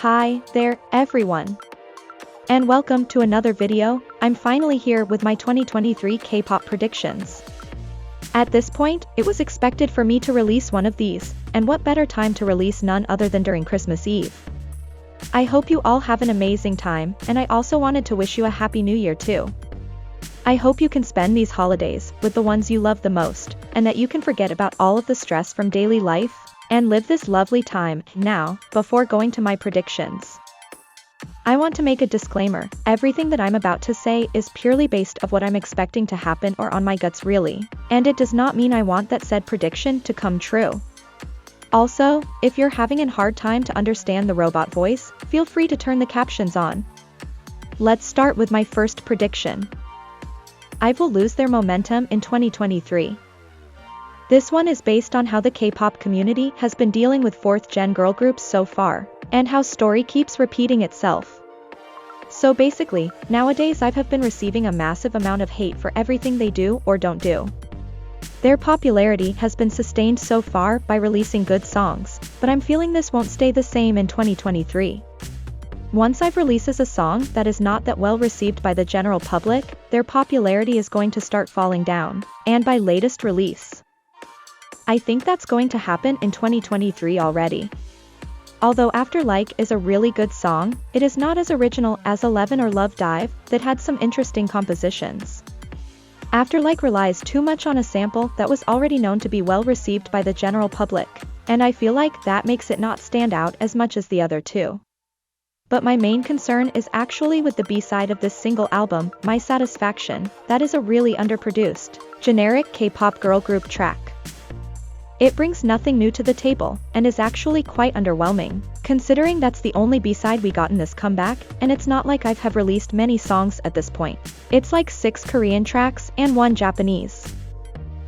Hi there, everyone. And welcome to another video. I'm finally here with my 2023 K-pop predictions. At this point, it was expected for me to release one of these, and what better time to release none other than during Christmas Eve. I hope you all have an amazing time, and I also wanted to wish you a Happy New Year too. I hope you can spend these holidays with the ones you love the most, and that you can forget about all of the stress from daily life, and live this lovely time. Now, before going to my predictions, I want to make a disclaimer. Everything that I'm about to say is purely based on what I'm expecting to happen or on my guts really, and it does not mean I want that said prediction to come true. Also, if you're having a hard time to understand the robot voice, feel free to turn the captions on. Let's start with my first prediction. IVE will lose their momentum in 2023. This one is based on how the K-pop community has been dealing with fourth-gen girl groups so far, and how story keeps repeating itself. So basically, nowadays IVE have been receiving a massive amount of hate for everything they do or don't do. Their popularity has been sustained so far by releasing good songs, but I'm feeling this won't stay the same in 2023. Once IVE releases a song that is not that well received by the general public, their popularity is going to start falling down, and by latest release, I think that's going to happen in 2023 already. Although After Like is a really good song, it is not as original as 11 or Love Dive, that had some interesting compositions. After Like relies too much on a sample that was already known to be well received by the general public, and I feel like that makes it not stand out as much as the other two. But my main concern is actually with the B-side of this single album, My Satisfaction, that is a really underproduced, generic K-pop girl group track. It brings nothing new to the table, and is actually quite underwhelming, considering that's the only B-side we got in this comeback, and it's not like IVE have released many songs at this point. It's like 6 Korean tracks and 1 Japanese.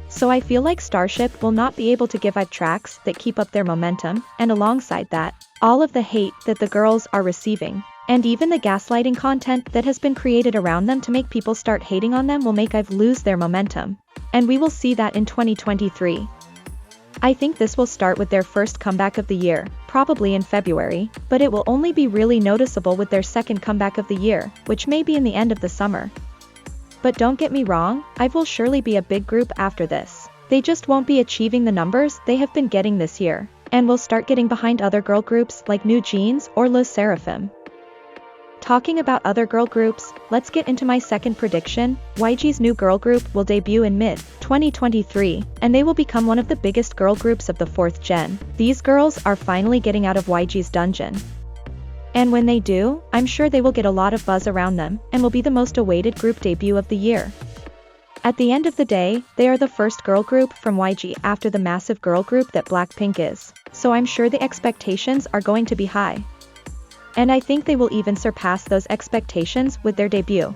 So I feel like Starship will not be able to give IVE tracks that keep up their momentum, and alongside that, all of the hate that the girls are receiving, and even the gaslighting content that has been created around them to make people start hating on them will make IVE lose their momentum. And we will see that in 2023. I think this will start with their first comeback of the year, probably in February, but it will only be really noticeable with their second comeback of the year, which may be in the end of the summer. But don't get me wrong, IVE will surely be a big group after this. They just won't be achieving the numbers they have been getting this year, and will start getting behind other girl groups like New Jeans or Le Sserafim. Talking about other girl groups, let's get into my second prediction. YG's new girl group will debut in mid-2023, and they will become one of the biggest girl groups of the 4th gen. These girls are finally getting out of YG's dungeon. And when they do, I'm sure they will get a lot of buzz around them, and will be the most awaited group debut of the year. At the end of the day, they are the first girl group from YG after the massive girl group that Blackpink is, so I'm sure the expectations are going to be high. And I think they will even surpass those expectations with their debut.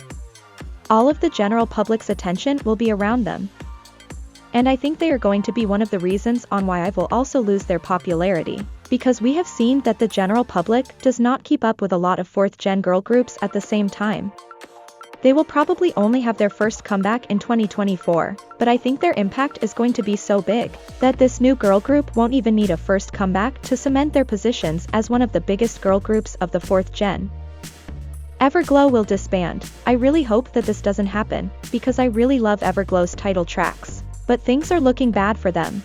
All of the general public's attention will be around them. And I think they are going to be one of the reasons on why IVE will also lose their popularity, because we have seen that the general public does not keep up with a lot of 4th gen girl groups at the same time. They will probably only have their first comeback in 2024, but I think their impact is going to be so big that this new girl group won't even need a first comeback to cement their positions as one of the biggest girl groups of the 4th gen. Everglow will disband. I really hope that this doesn't happen, because I really love Everglow's title tracks, but things are looking bad for them.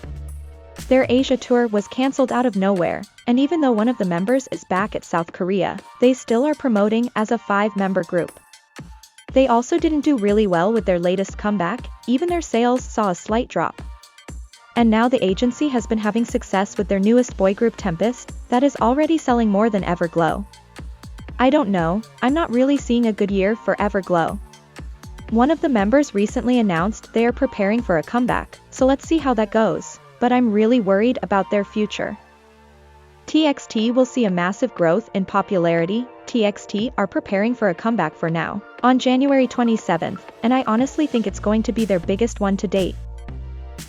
Their Asia tour was cancelled out of nowhere, and even though one of the members is back at South Korea, they still are promoting as a 5-member group. They also didn't do really well with their latest comeback, even their sales saw a slight drop. And now the agency has been having success with their newest boy group Tempest, that is already selling more than Everglow. I don't know, I'm not really seeing a good year for Everglow. One of the members recently announced they are preparing for a comeback, so let's see how that goes, but I'm really worried about their future. TXT will see a massive growth in popularity. TXT are preparing for a comeback for now, on January 27th, and I honestly think it's going to be their biggest one to date.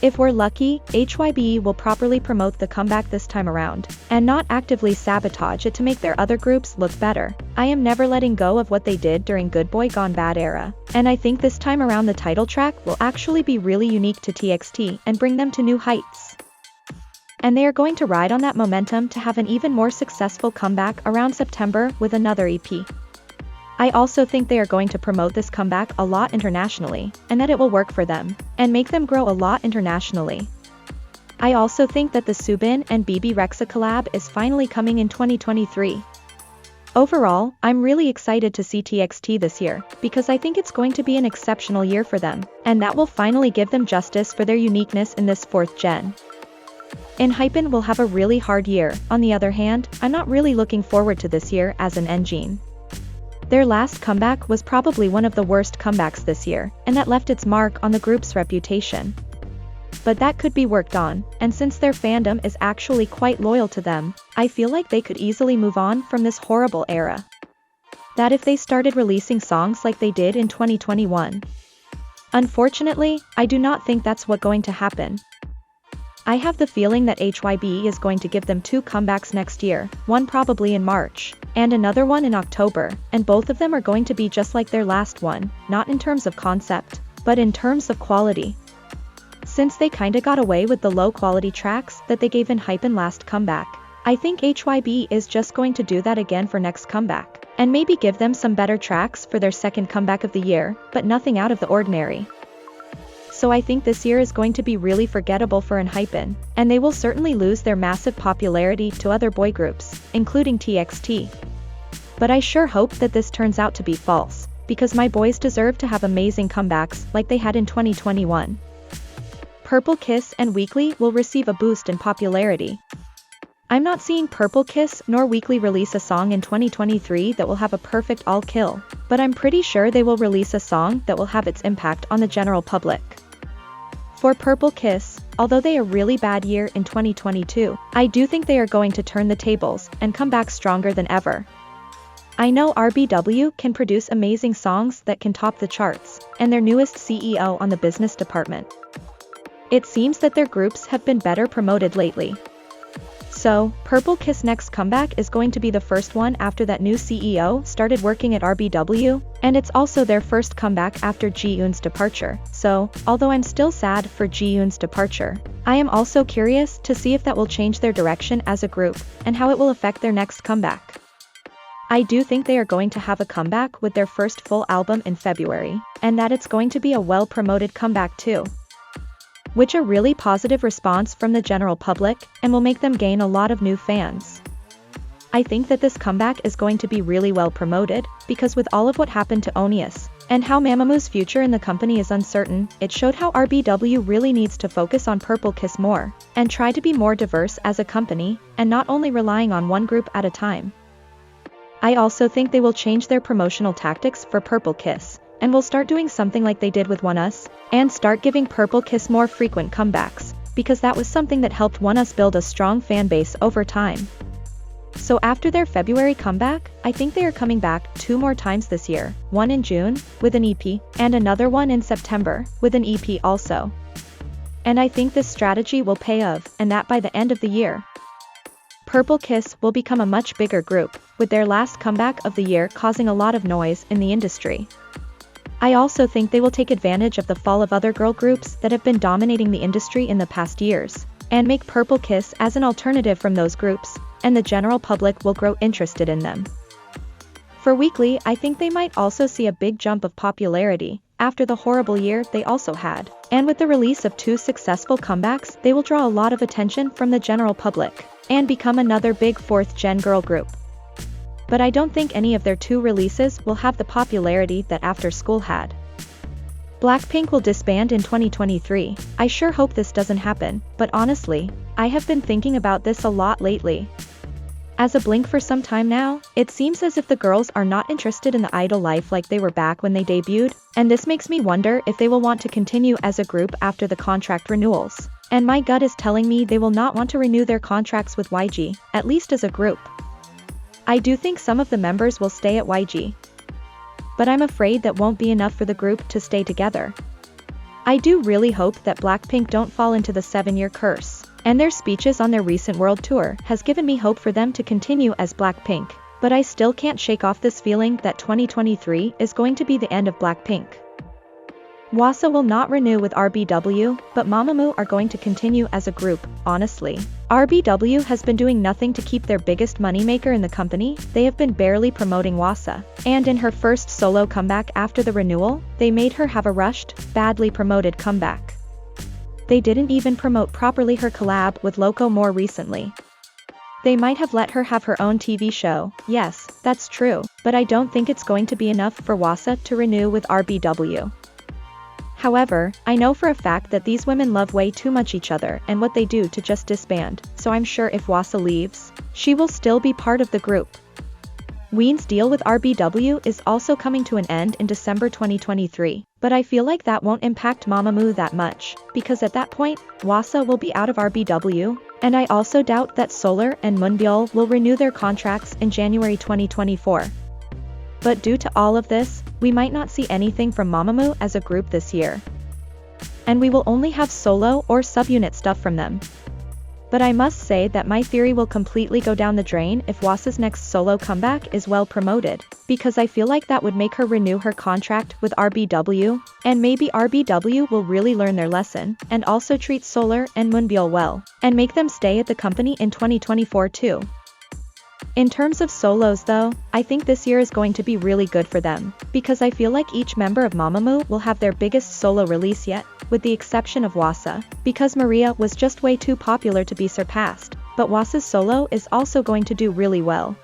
If we're lucky, HYBE will properly promote the comeback this time around, and not actively sabotage it to make their other groups look better. I am never letting go of what they did during Good Boy Gone Bad era, and I think this time around the title track will actually be really unique to TXT and bring them to new heights. And they are going to ride on that momentum to have an even more successful comeback around September with another EP. I also think they are going to promote this comeback a lot internationally, and that it will work for them, and make them grow a lot internationally. I also think that the Subin and BB Rexa collab is finally coming in 2023. Overall, I'm really excited to see TXT this year, because I think it's going to be an exceptional year for them, and that will finally give them justice for their uniqueness in this 4th gen. ENHYPEN will have a really hard year. On the other hand, I'm not really looking forward to this year as an engine. Their last comeback was probably one of the worst comebacks this year, and that left its mark on the group's reputation. But that could be worked on, and since their fandom is actually quite loyal to them, I feel like they could easily move on from this horrible era. That if they started releasing songs like they did in 2021. Unfortunately, I do not think that's what's going to happen. I have the feeling that HYB is going to give them 2 comebacks next year, one probably in March, and another one in October, and both of them are going to be just like their last one, not in terms of concept, but in terms of quality. Since they kinda got away with the low quality tracks that they gave ENHYPEN last comeback, I think HYB is just going to do that again for next comeback, and maybe give them some better tracks for their second comeback of the year, but nothing out of the ordinary. So I think this year is going to be really forgettable for ENHYPEN, and they will certainly lose their massive popularity to other boy groups, including TXT. But I sure hope that this turns out to be false, because my boys deserve to have amazing comebacks like they had in 2021. Purple Kiss and Weekly will receive a boost in popularity. I'm not seeing Purple Kiss nor Weekly release a song in 2023 that will have a perfect all-kill, but I'm pretty sure they will release a song that will have its impact on the general public. For Purple Kiss, although they had a really bad year in 2022, I do think they are going to turn the tables and come back stronger than ever. I know RBW can produce amazing songs that can top the charts, and their newest CEO on the business department. It seems that their groups have been better promoted lately. So, Purple Kiss' next comeback is going to be the first one after that new CEO started working at RBW, and it's also their first comeback after Ji-Yoon's departure. So, although I'm still sad for Ji-Yoon's departure, I am also curious to see if that will change their direction as a group, and how it will affect their next comeback. I do think they are going to have a comeback with their first full album in February, and that it's going to be a well-promoted comeback too. Which a really positive response from the general public, and will make them gain a lot of new fans. I think that this comeback is going to be really well promoted, because with all of what happened to Onius, and how Mamamoo future in the company is uncertain, it showed how RBW really needs to focus on Purple Kiss more, and try to be more diverse as a company, and not only relying on one group at a time. I also think they will change their promotional tactics for Purple Kiss, and will start doing something like they did with ONEUS, and start giving Purple Kiss more frequent comebacks, because that was something that helped ONEUS build a strong fan base over time. So after their February comeback, I think they are coming back 2 more times this year, one in June, with an EP, and another one in September, with an EP also. And I think this strategy will pay off, and that by the end of the year, Purple Kiss will become a much bigger group, with their last comeback of the year causing a lot of noise in the industry. I also think they will take advantage of the fall of other girl groups that have been dominating the industry in the past years, and make Purple Kiss as an alternative from those groups, and the general public will grow interested in them. For Weekly, I think they might also see a big jump of popularity, after the horrible year they also had, and with the release of 2 successful comebacks they will draw a lot of attention from the general public, and become another big 4th gen girl group. But I don't think any of their 2 releases will have the popularity that After School had. Blackpink will disband in 2023, I sure hope this doesn't happen, but honestly, I have been thinking about this a lot lately. As a Blink for some time now, it seems as if the girls are not interested in the idol life like they were back when they debuted, and this makes me wonder if they will want to continue as a group after the contract renewals. And my gut is telling me they will not want to renew their contracts with YG, at least as a group. I do think some of the members will stay at YG. But I'm afraid that won't be enough for the group to stay together. I do really hope that Blackpink don't fall into the 7-year curse, and their speeches on their recent world tour has given me hope for them to continue as Blackpink, but I still can't shake off this feeling that 2023 is going to be the end of Blackpink. Wasa will not renew with RBW, but Mamamoo are going to continue as a group, honestly. RBW has been doing nothing to keep their biggest moneymaker in the company, they have been barely promoting Wasa. And in her first solo comeback after the renewal, they made her have a rushed, badly promoted comeback. They didn't even promote properly her collab with Loco more recently. They might have let her have her own TV show, yes, that's true, but I don't think it's going to be enough for Wasa to renew with RBW. However, I know for a fact that these women love way too much each other and what they do to just disband, so I'm sure if Wasa leaves, she will still be part of the group. Ween's deal with RBW is also coming to an end in December 2023, but I feel like that won't impact Mamamoo that much, because at that point, Wasa will be out of RBW, and I also doubt that Solar and Moonbyul will renew their contracts in January 2024. But due to all of this, we might not see anything from Mamamoo as a group this year. And we will only have solo or subunit stuff from them. But I must say that my theory will completely go down the drain if Wasa's next solo comeback is well promoted, because I feel like that would make her renew her contract with RBW, and maybe RBW will really learn their lesson, and also treat Solar and Moonbyul well, and make them stay at the company in 2024 too. In terms of solos though, I think this year is going to be really good for them, because I feel like each member of Mamamoo will have their biggest solo release yet, with the exception of Wasa, because Maria was just way too popular to be surpassed, but Wasa's solo is also going to do really well.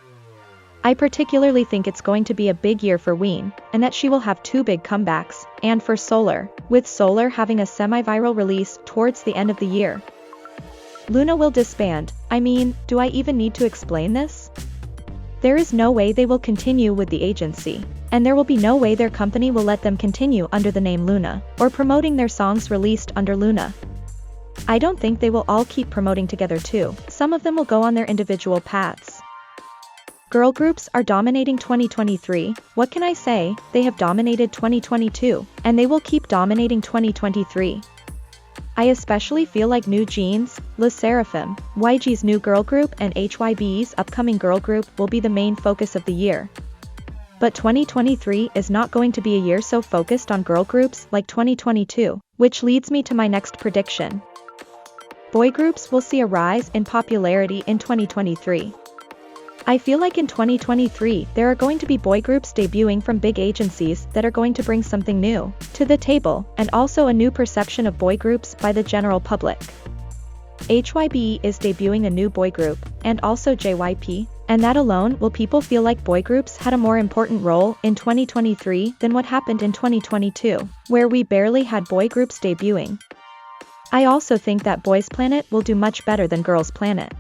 I particularly think it's going to be a big year for Ween, and that she will have two big comebacks, and for Solar, with Solar having a semi-viral release towards the end of the year. Luna will disband, I mean, do I even need to explain this? There is no way they will continue with the agency, and there will be no way their company will let them continue under the name Luna, or promoting their songs released under Luna. I don't think they will all keep promoting together too, some of them will go on their individual paths. Girl groups are dominating 2023, what can I say, they have dominated 2022, and they will keep dominating 2023. I especially feel like New Jeans, LE SSERAFIM, YG's new girl group and HYBE's upcoming girl group will be the main focus of the year. But 2023 is not going to be a year so focused on girl groups like 2022, which leads me to my next prediction. Boy groups will see a rise in popularity in 2023. I feel like in 2023 there are going to be boy groups debuting from big agencies that are going to bring something new to the table, and also a new perception of boy groups by the general public. HYBE is debuting a new boy group, and also JYP, and that alone will people feel like boy groups had a more important role in 2023 than what happened in 2022, where we barely had boy groups debuting. I also think that Boys Planet will do much better than Girls Planet.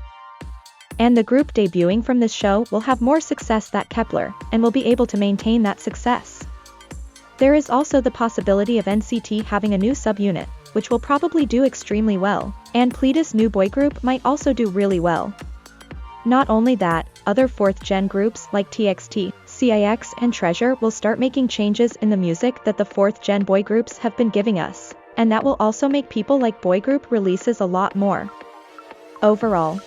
And the group debuting from this show will have more success than Kepler, and will be able to maintain that success. There is also the possibility of NCT having a new subunit, which will probably do extremely well, and Pleatus' new boy group might also do really well. Not only that, other 4th gen groups like TXT, CIX and Treasure will start making changes in the music that the 4th gen boy groups have been giving us, and that will also make people like boy group releases a lot more. Overall,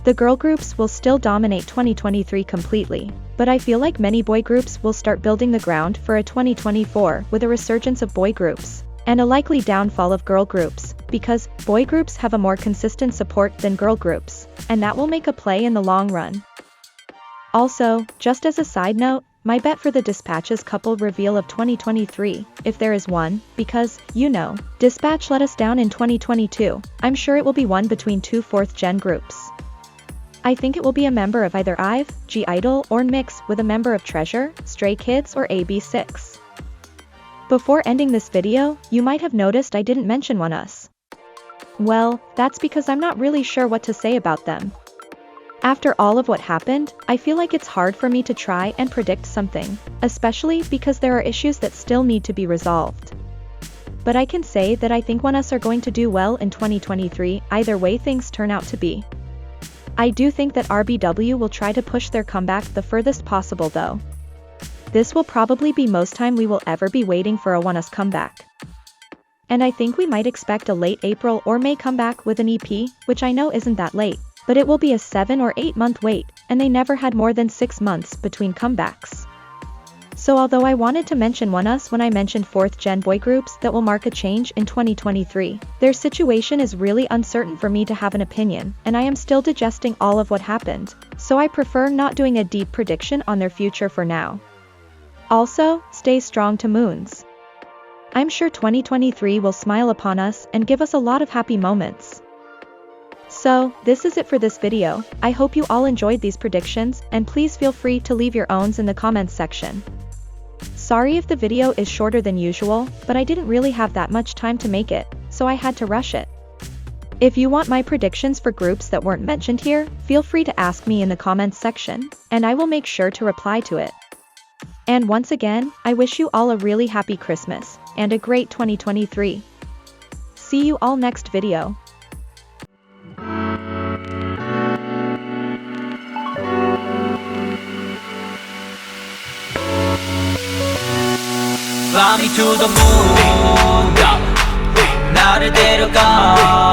the girl groups will still dominate 2023 completely, but I feel like many boy groups will start building the ground for a 2024 with a resurgence of boy groups, and a likely downfall of girl groups, because boy groups have a more consistent support than girl groups, and that will make a play in the long run. Also, just as a side note, my bet for the Dispatch's couple reveal of 2023, if there is one, because, you know, Dispatch let us down in 2022, I'm sure it will be one between two 4th gen groups. I think it will be a member of either IVE, G-Idol or mix with a member of Treasure, Stray Kids or AB6. Before ending this video, you might have noticed I didn't mention ONEUS. Well, that's because I'm not really sure what to say about them. After all of what happened, I feel like it's hard for me to try and predict something, especially because there are issues that still need to be resolved. But I can say that I think ONEUS are going to do well in 2023 either way things turn out to be. I do think that RBW will try to push their comeback the furthest possible though. This will probably be most time we will ever be waiting for a ONEUS comeback. And I think we might expect a late April or May comeback with an EP, which I know isn't that late, but it will be a 7 or 8 month wait, and they never had more than 6 months between comebacks. So although I wanted to mention ONEUS when I mentioned 4th gen boy groups that will mark a change in 2023, their situation is really uncertain for me to have an opinion, and I am still digesting all of what happened, so I prefer not doing a deep prediction on their future for now. Also, stay strong to Moons. I'm sure 2023 will smile upon us and give us a lot of happy moments. So, this is it for this video. I hope you all enjoyed these predictions, and please feel free to leave your owns in the comments section. Sorry if the video is shorter than usual, but I didn't really have that much time to make it, so I had to rush it. If you want my predictions for groups that weren't mentioned here, feel free to ask me in the comments section, and I will make sure to reply to it. And once again, I wish you all a really happy Christmas, and a great 2023. See you all next video. Fly me to the moon, 나를 데려가